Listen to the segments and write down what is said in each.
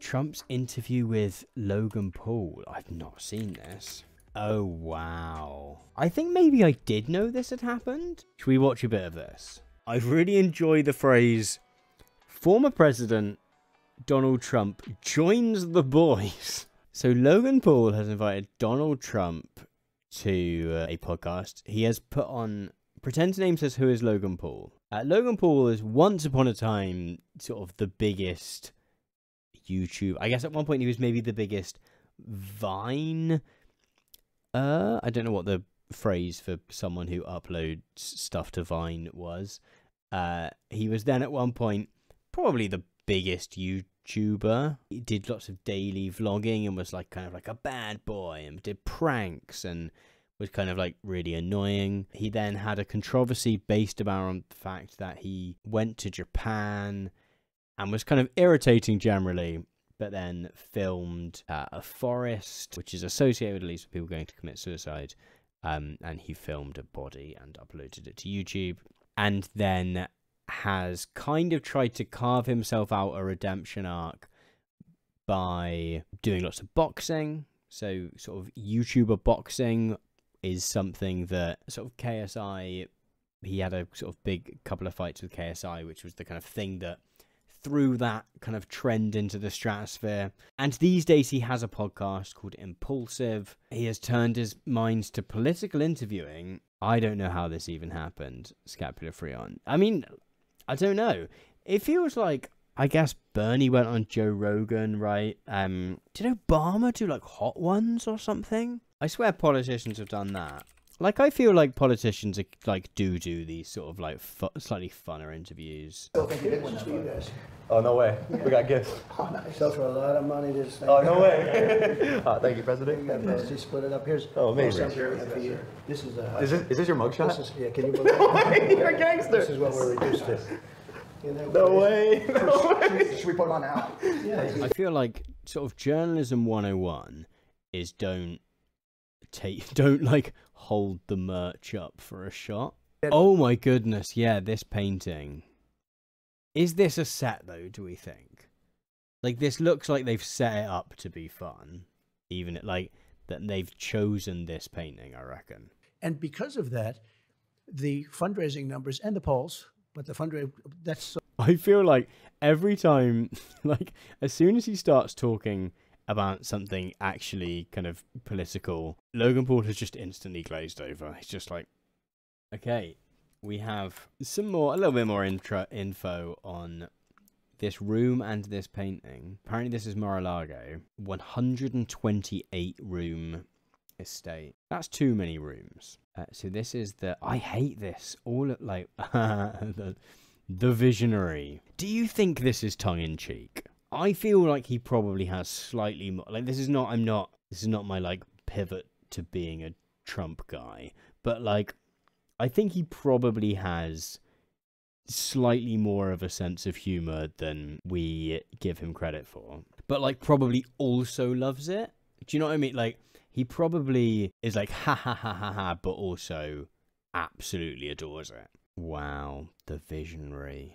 Trump's interview with Logan Paul. I've not seen this. Oh, wow. I think maybe I did know this had happened. Should we watch a bit of this? I really enjoy the phrase, former President Donald Trump joins the boys. So Logan Paul has invited Donald Trump to a podcast. He has put on, pretend to name says who is Logan Paul. Logan Paul is once upon a time sort of the biggest YouTube. I guess at one point he was maybe the biggest Vine. I don't know what the phrase for someone who uploads stuff to Vine was. He was then at one point probably the biggest YouTuber. He did lots of daily vlogging and was like kind of like a bad boy and did pranks and was kind of like really annoying. He then had a controversy based about the fact that he went to Japan and was kind of irritating generally, but then filmed a forest, which is associated with at least with people going to commit suicide. And he filmed a body and uploaded it to YouTube. And then has kind of tried to carve himself out a redemption arc by doing lots of boxing. So sort of YouTuber boxing is something that sort of KSI, he had a sort of big couple of fights with KSI, which was the kind of thing that threw that kind of trend into the stratosphere. And these days he has a podcast called Impulsive. He has turned his mind to political interviewing. I don't know how this even happened, Scapula Freon. I mean, I don't know. It feels like, I guess Bernie went on Joe Rogan, right? Did Obama do like Hot Ones or something? I swear politicians have done that. Like, I feel like politicians are, like do these sort of like slightly funner interviews. I think it was for you guys. Oh, no way. We got gifts. Oh, nice. Sell for a lot of money this thing. Oh, no way. Thank you, President. We got this. Just split it up. Here's amazing. For you. This is Is this your mugshot? Yeah, can you believe it? You're a gangster. This is what we're reduced to. You know, No way. No way. Should we put it on now? Yeah. I feel like sort of journalism 101 is don't like hold the merch up for a shot. Oh my goodness, yeah, this painting. Is this a set though, do we think? Like, this looks like they've set it up to be fun. Even like that they've chosen this painting, I reckon. And because of that, the fundraising numbers and the polls, but the fundraising, that's... I feel like every time, like, as soon as he starts talking about something actually kind of political, Logan Paul has just instantly glazed over. He's just like, okay, we have a little bit more info on this room and this painting. Apparently this is Mar-a-Lago, 128 room estate. That's too many rooms. So this is I hate this. All like the visionary. Do you think this is tongue-in-cheek? I feel like he probably has slightly more, like, this is not my like pivot to being a Trump guy, but like I think he probably has slightly more of a sense of humor than we give him credit for, but like probably also loves it. Do you know what I mean? Like, he probably is like ha ha ha ha ha, but also absolutely adores it. Wow, the visionary.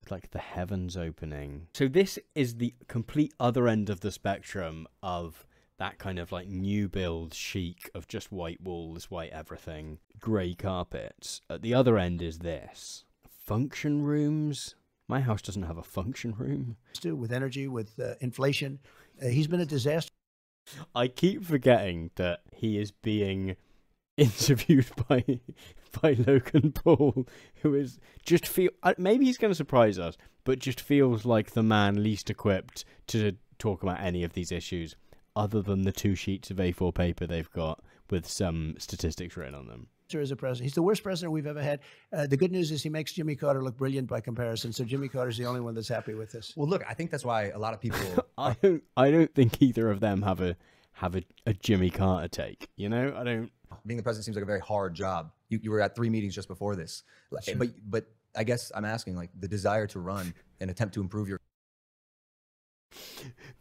Like the heavens opening. So this is the complete other end of the spectrum of that kind of like new build chic of just white walls, white everything, grey carpets. At the other end is this. Function rooms. My house doesn't have a function room. With energy, with inflation. He's been a disaster. I keep forgetting that he is being interviewed by Logan Paul, who is just maybe he's going to surprise us, but just feels like the man least equipped to talk about any of these issues, other than the 2 sheets of A4 paper they've got with some statistics written on them. As a president, he's the worst president we've ever had. The good news is he makes Jimmy Carter look brilliant by comparison. So Jimmy Carter's the only one that's happy with this. Well, look, I think that's why a lot of people. I don't think either of them have a Jimmy Carter take. You know, I don't. Being the president seems like a very hard job. You were at 3 meetings just before this, sure. But I guess I'm asking, like, the desire to run and attempt to improve your.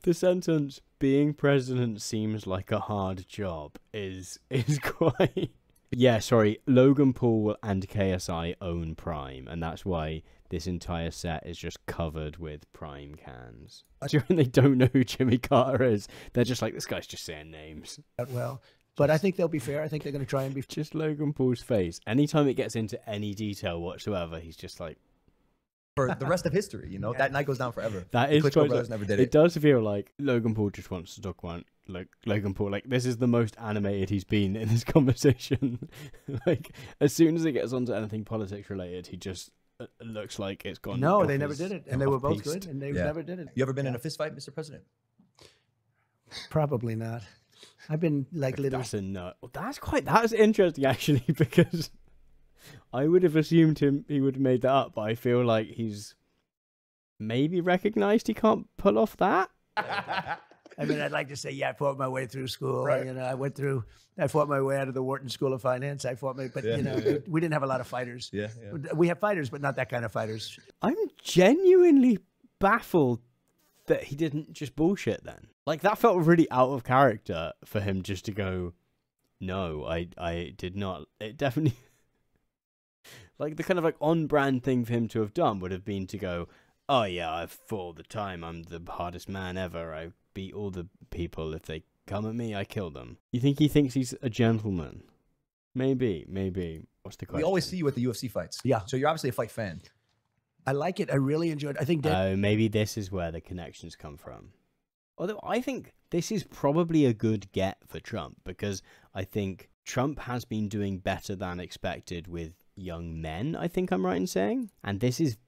The sentence "being president seems like a hard job" is quite Yeah, sorry. Logan Paul and KSI own Prime, and that's why this entire set is just covered with Prime cans. Do you reckon they don't know who Jimmy Carter is? They're just like, this guy's just saying names. Well, but I think they'll be fair. I think they're going to try and be Just Logan Paul's face. Anytime it gets into any detail whatsoever, he's just like... For the rest of history, you know, that night goes down forever. That is Klitschko brothers never did it. It does feel like Logan Paul just wants to talk about like Logan Paul. Like, this is the most animated he's been in this conversation. Like, as soon as it gets onto anything politics related, he just looks like it's gone. No, they never did it, and they were both good, and they never did it. You ever been in a fist fight, Mr. President? Probably not. I've been like little. That's a nut. That's interesting actually, because I would have assumed he would have made that up, but I feel like he's maybe recognized he can't pull off that. I mean, I'd like to say, yeah, I fought my way through school. Right. You know, I fought my way out of the Wharton School of Finance. You know, we didn't have a lot of fighters. Yeah. We have fighters, but not that kind of fighters. I'm genuinely baffled that he didn't just bullshit then. Like, that felt really out of character for him just to go, no, I did not. It definitely... Like, the kind of like on-brand thing for him to have done would have been to go, oh yeah, I fought all the time. I'm the hardest man ever. I beat all the people. If they come at me, I kill them. You think he thinks he's a gentleman? Maybe. What's the question? We always see you at the UFC fights. Yeah. So you're obviously a fight fan. I like it. I really enjoyed it. I think maybe this is where the connections come from. Although I think this is probably a good get for Trump, because I think Trump has been doing better than expected with young men, I think I'm right in saying. And this is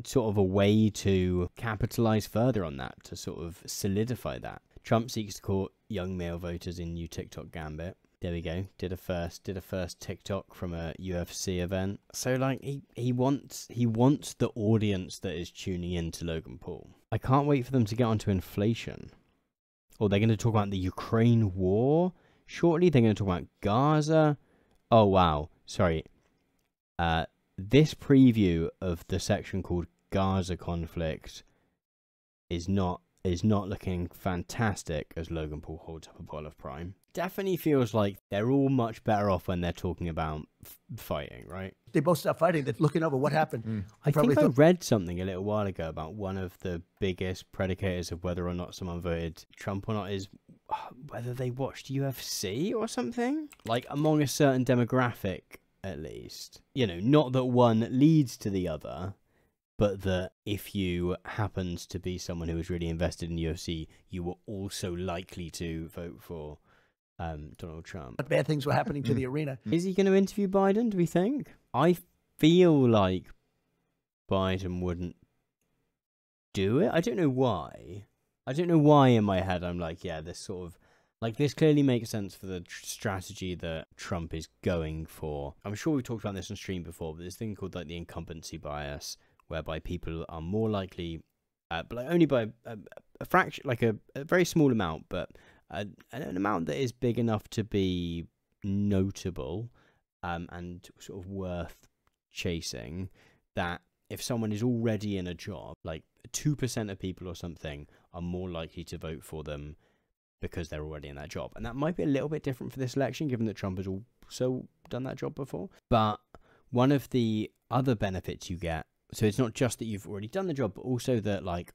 sort of a way to capitalize further on that, to sort of solidify that. Trump seeks to court young male voters in new TikTok gambit. There we go. Did a first TikTok from a UFC event. So like he wants the audience that is tuning in to Logan Paul. I can't wait for them to get onto inflation. Or they're going to talk about the Ukraine war. Shortly they're going to talk about Gaza. Oh wow. Sorry. This preview of the section called Gaza conflict is not looking fantastic as Logan Paul holds up a bottle of Prime. Definitely feels like they're all much better off when they're talking about fighting, right? they both stopped fighting. They're looking over what happened. I think I read something a little while ago about one of the biggest predicators of whether or not someone voted Trump or not is whether they watched UFC or something. Like, among a certain demographic, at least. You know, not that one leads to the other, but that if you happened to be someone who was really invested in UFC, you were also likely to vote for Donald Trump. But bad things were happening to the arena. Is he going to interview Biden, do we think? I feel like Biden wouldn't do it. I don't know why. I don't know why in my head I'm like, yeah, this sort of... Like, this clearly makes sense for the strategy that Trump is going for. I'm sure we've talked about this on stream before, but this thing called, like, the incumbency bias, whereby people are more likely, but like only by a fraction, like a very small amount, but an amount that is big enough to be notable and sort of worth chasing, that if someone is already in a job, like 2% of people or something are more likely to vote for them because they're already in that job. And that might be a little bit different for this election, given that Trump has also done that job before. But one of the other benefits you get, so it's not just that you've already done the job, but also that, like,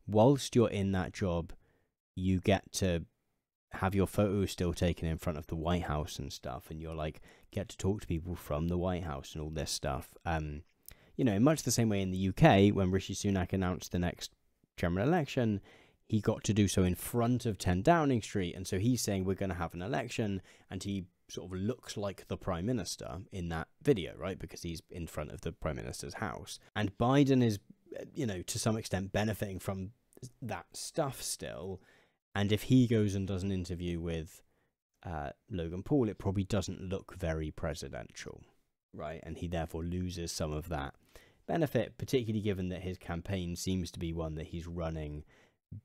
whilst you're in that job, you get to have your photos still taken in front of the White House and stuff, and you're like, get to talk to people from the White House and all this stuff. You know, in much the same way in the UK, when Rishi Sunak announced the next general election, he got to do so in front of 10 Downing Street, and so he's saying we're going to have an election, and he sort of looks like the Prime Minister in that video, right? Because he's in front of the Prime Minister's house. And Biden is, you know, to some extent benefiting from that stuff still. And if he goes and does an interview with Logan Paul, it probably doesn't look very presidential, right? And he therefore loses some of that benefit, particularly given that his campaign seems to be one that he's running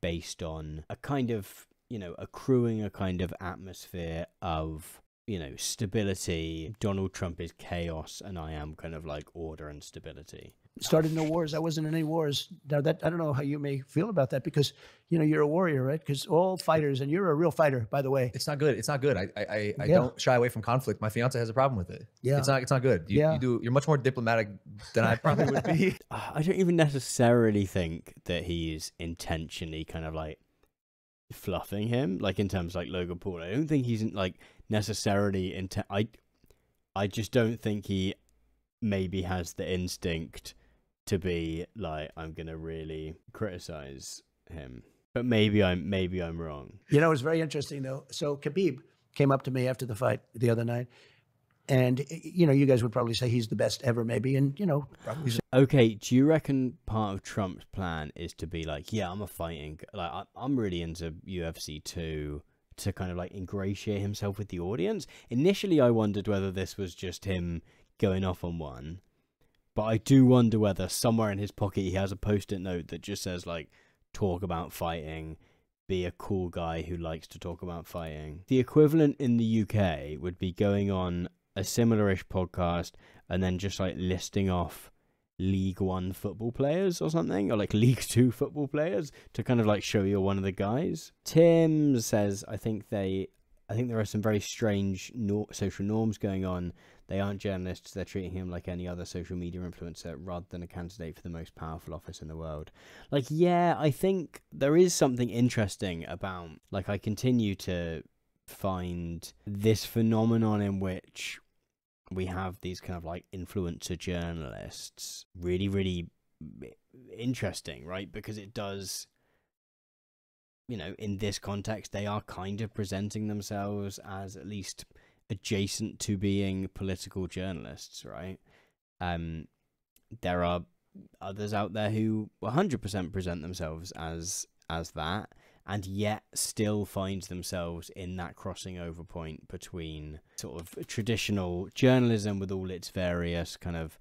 based on a kind of, you know, accruing a kind of atmosphere of, you know, stability. Donald Trump is chaos and I am kind of like order and stability. started no wars. I wasn't in any wars. Now that I don't know how you may feel about that because you're a warrior, right? Because all fighters, and you're a real fighter, by the way. It's not good. It's not good. I don't shy away from conflict. My fiance has a problem with it. Yeah. It's not good. You're much more diplomatic than I probably would be. I don't even necessarily think that he's intentionally kind of like fluffing him, like in terms of like Logan Paul. I don't think he's like necessarily I just don't think he maybe has the instinct to be like, I'm gonna really criticize him. But maybe I'm wrong. It was very interesting though. So Khabib came up to me after the fight the other night, and you guys would probably say he's the best ever, maybe, and probably. Okay, do you reckon part of Trump's plan is to be like, yeah, I'm I'm really into UFC 2, to kind of like ingratiate himself with the audience? Initially, I wondered whether this was just him going off on one, but I do wonder whether somewhere in his pocket he has a post-it note that just says like, talk about fighting, be a cool guy who likes to talk about fighting. The equivalent in the UK would be going on a similar-ish podcast and then just like listing off League One football players or something, or like League Two football players, to kind of like show you're one of the guys. Tim says, I think there are some very strange social norms going on. They aren't journalists. They're treating him like any other social media influencer rather than a candidate for the most powerful office in the world. Like, yeah, I think there is something interesting about, like, I continue to find this phenomenon in which we have these kind of like influencer journalists really, really interesting, right? Because it does, in this context, they are kind of presenting themselves as at least adjacent to being political journalists, right? There are others out there who 100% present themselves as that, and yet still find themselves in that crossing over point between sort of traditional journalism with all its various kind of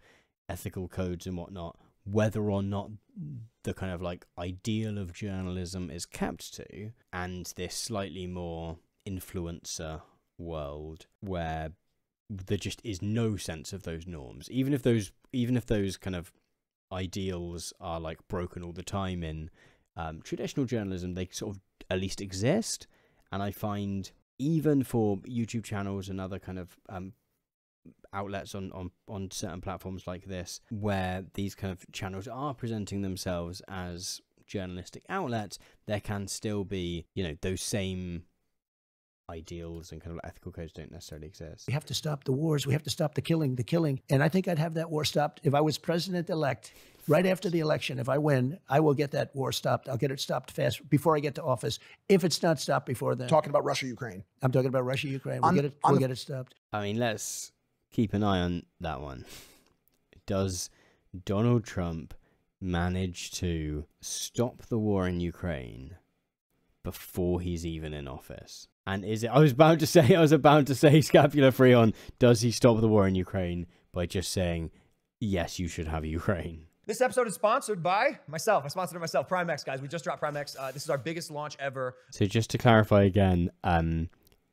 ethical codes and whatnot, whether or not the kind of like ideal of journalism is kept to, and this slightly more influencer world where there just is no sense of those norms, even if those kind of ideals are like broken all the time in traditional journalism. They sort of at least exist. And I find even for YouTube channels and other kind of outlets on certain platforms like this, where these kind of channels are presenting themselves as journalistic outlets, there can still be, those same ideals and kind of ethical codes don't necessarily exist. We have to stop the wars. We have to stop the killing. And I think I'd have that war stopped if I was president-elect. Right after the election, if I win, I will get that war stopped. I'll get it stopped fast before I get to office. If it's not stopped before then. Talking about Russia, Ukraine. I'm talking about Russia, Ukraine. We'll get it stopped. I mean, let's keep an eye on that one. Does Donald Trump manage to stop the war in Ukraine before he's even in office? And is it, I was about to say scapula free on, does he stop the war in Ukraine by just saying, yes, you should have Ukraine? This episode is sponsored by myself. I sponsored it myself. Prime X, guys. We just dropped Prime X. This is our biggest launch ever. So just to clarify again,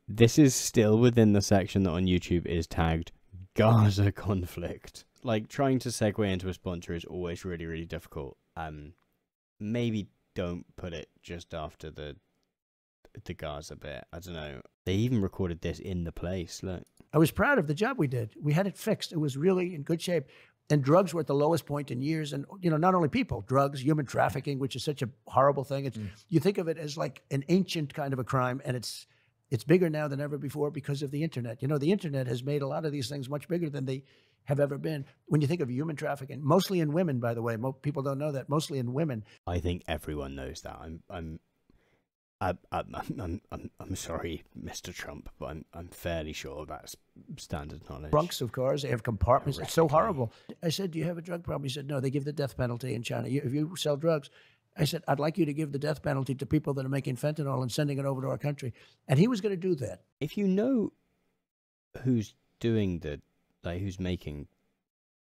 this is still within the section that on YouTube is tagged Gaza conflict. Like, trying to segue into a sponsor is always really, really difficult. Maybe don't put it just after the Gaza bit. I don't know. They even recorded this in the place. Look. I was proud of the job we did. We had it fixed. It was really in good shape. And drugs were at the lowest point in years. And, not only people, drugs, human trafficking, which is such a horrible thing. You think of it as like an ancient kind of a crime, and it's bigger now than ever before because of the internet. The internet has made a lot of these things much bigger than they have ever been. When you think of human trafficking, mostly in women, by the way, people don't know that, mostly in women. I think everyone knows that. I'm sorry, Mr. Trump, but I'm fairly sure that's standard knowledge. Trunks of cars, they have compartments. It's so horrible. I said, do you have a drug problem? He said, no, they give the death penalty in China. If you sell drugs, I said, I'd like you to give the death penalty to people that are making fentanyl and sending it over to our country. And he was going to do that. If you know who's doing who's making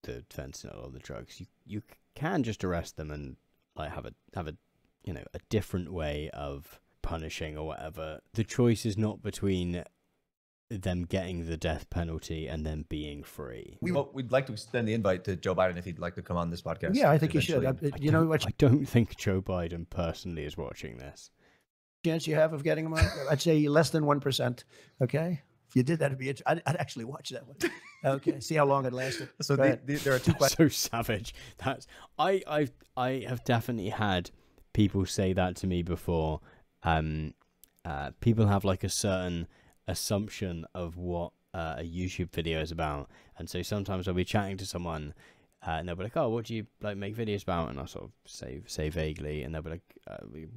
the fentanyl or the drugs, you can just arrest them and like have a different way of punishing or whatever. The choice is not between them getting the death penalty and then being free. We'd like to extend the invite to Joe Biden if he'd like to come on this podcast. Yeah, I think you should. eventually. You know what I don't think Joe Biden personally is watching this. chance you have of getting him on? I'd say less than 1%. Okay, if you did that, I'd actually watch that one. Okay, see how long it lasted. So there are two questions. So savage. That's I have definitely had people say that to me before. People have like a certain assumption of what a YouTube video is about, and so sometimes I'll be chatting to someone and they'll be like, "Oh, what do you like make videos about?" And I'll sort of say vaguely, and they'll be like,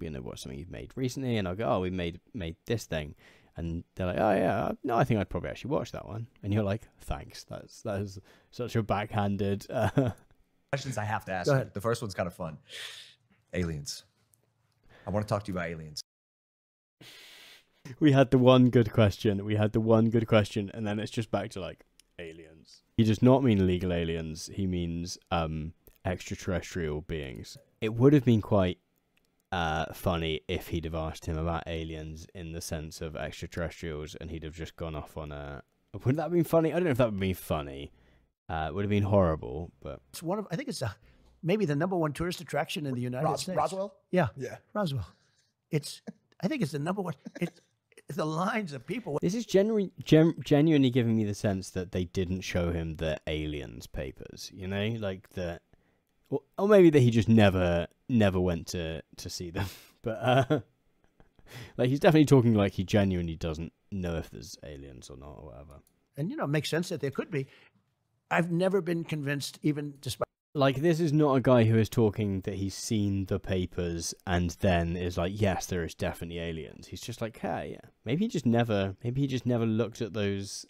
"You know, what's something you've made recently?" And I'll go, "Oh, we made this thing," and they're like, "Oh yeah, no, I think I'd probably actually watch that one." And you're like, "Thanks, that is such a backhanded." Questions I have to ask. Go You. ahead. The first one's kind of fun. Aliens. I want to talk to you about aliens. We had the one good question, and then it's just back to like aliens. He does not mean illegal aliens. He means extraterrestrial beings. It would have been quite funny if he'd have asked him about aliens in the sense of extraterrestrials, and he'd have just gone off on a. Would that have been funny? I don't know if that would be funny. It would have been horrible, but It's one of, I think it's maybe the #1 tourist attraction in the United States. Roswell? Yeah, Yeah. Roswell. I think it's the #1. It's the lines of people. this is genuinely giving me the sense that they didn't show him the aliens papers. You know, like the, or maybe that he just never went to see them. But like he's definitely talking like he genuinely doesn't know if there's aliens or not or whatever. And, it makes sense that there could be. I've never been convinced, even despite. Like, this is not a guy who is talking that he's seen the papers and then is like, yes, there is definitely aliens. He's just like, hey, yeah. Maybe he just never looked at those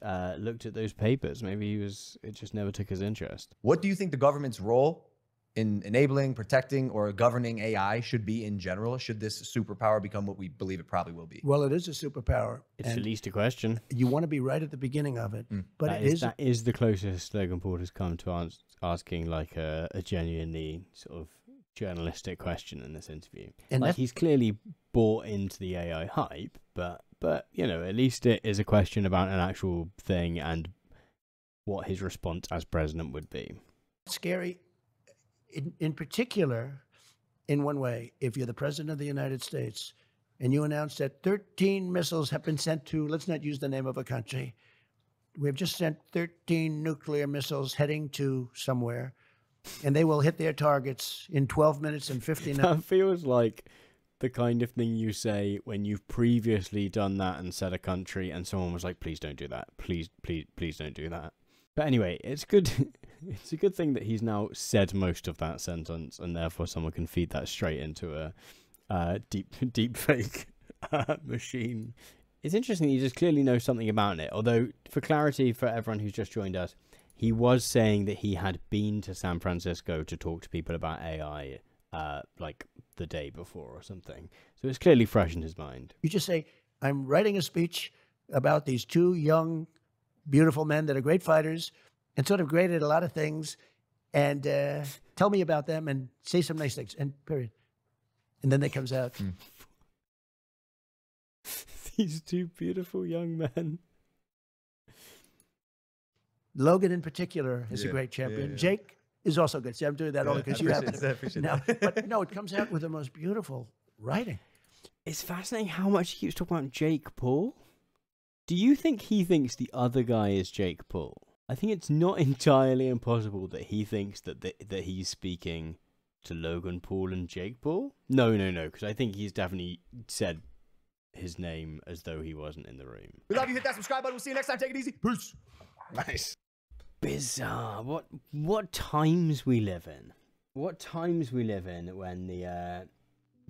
papers. Maybe it just never took his interest. What do you think the government's role in enabling, protecting, or governing AI should be in general? Should this superpower become what we believe it probably will be? Well, it is a superpower. It's and at least a question. you want to be right at the beginning of it. But That is the closest Logan Paul has come to asking like a genuinely sort of journalistic question in this interview. And like he's clearly bought into the AI hype, but at least it is a question about an actual thing and what his response as president would be. scary. In particular, in one way, if you're the president of the United States and you announce that 13 missiles have been sent to, let's not use the name of a country, we've just sent 13 nuclear missiles heading to somewhere, and they will hit their targets in 12 minutes and 59. That feels like the kind of thing you say when you've previously done that and said a country and someone was like, please don't do that. Please don't do that. But anyway, it's good. It's a good thing that he's now said most of that sentence, and therefore someone can feed that straight into a deep fake machine. It's interesting. He just clearly knows something about it. Although, for clarity for everyone who's just joined us, he was saying that he had been to San Francisco to talk to people about AI, like the day before or something. So it's clearly fresh in his mind. You just say, I'm writing a speech about these two young, beautiful men that are great fighters and sort of great at a lot of things, and tell me about them and say some nice things, and period. And then it comes out. These two beautiful young men. Logan in particular is a great champion. yeah. Jake is also good. See, I'm doing that only because you happen to. appreciate Now, that. but no, it comes out with the most beautiful writing. It's fascinating how much he keeps talking about Jake Paul. Do you think he thinks the other guy is Jake Paul? I think it's not entirely impossible that he thinks that that he's speaking to Logan Paul and Jake Paul. No, because I think he's definitely said his name as though he wasn't in the room. We love you. Hit that subscribe button. We'll see you next time. Take it easy. Peace. Nice. Bizarre. What times we live in? What times we live in when the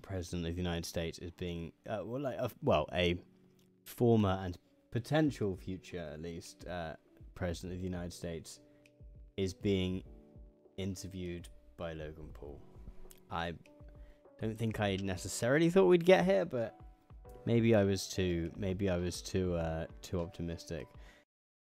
president of the United States is being a former and potential future, at least, president of the United States is being interviewed by Logan Paul. I don't think I necessarily thought we'd get here, but maybe I was too optimistic.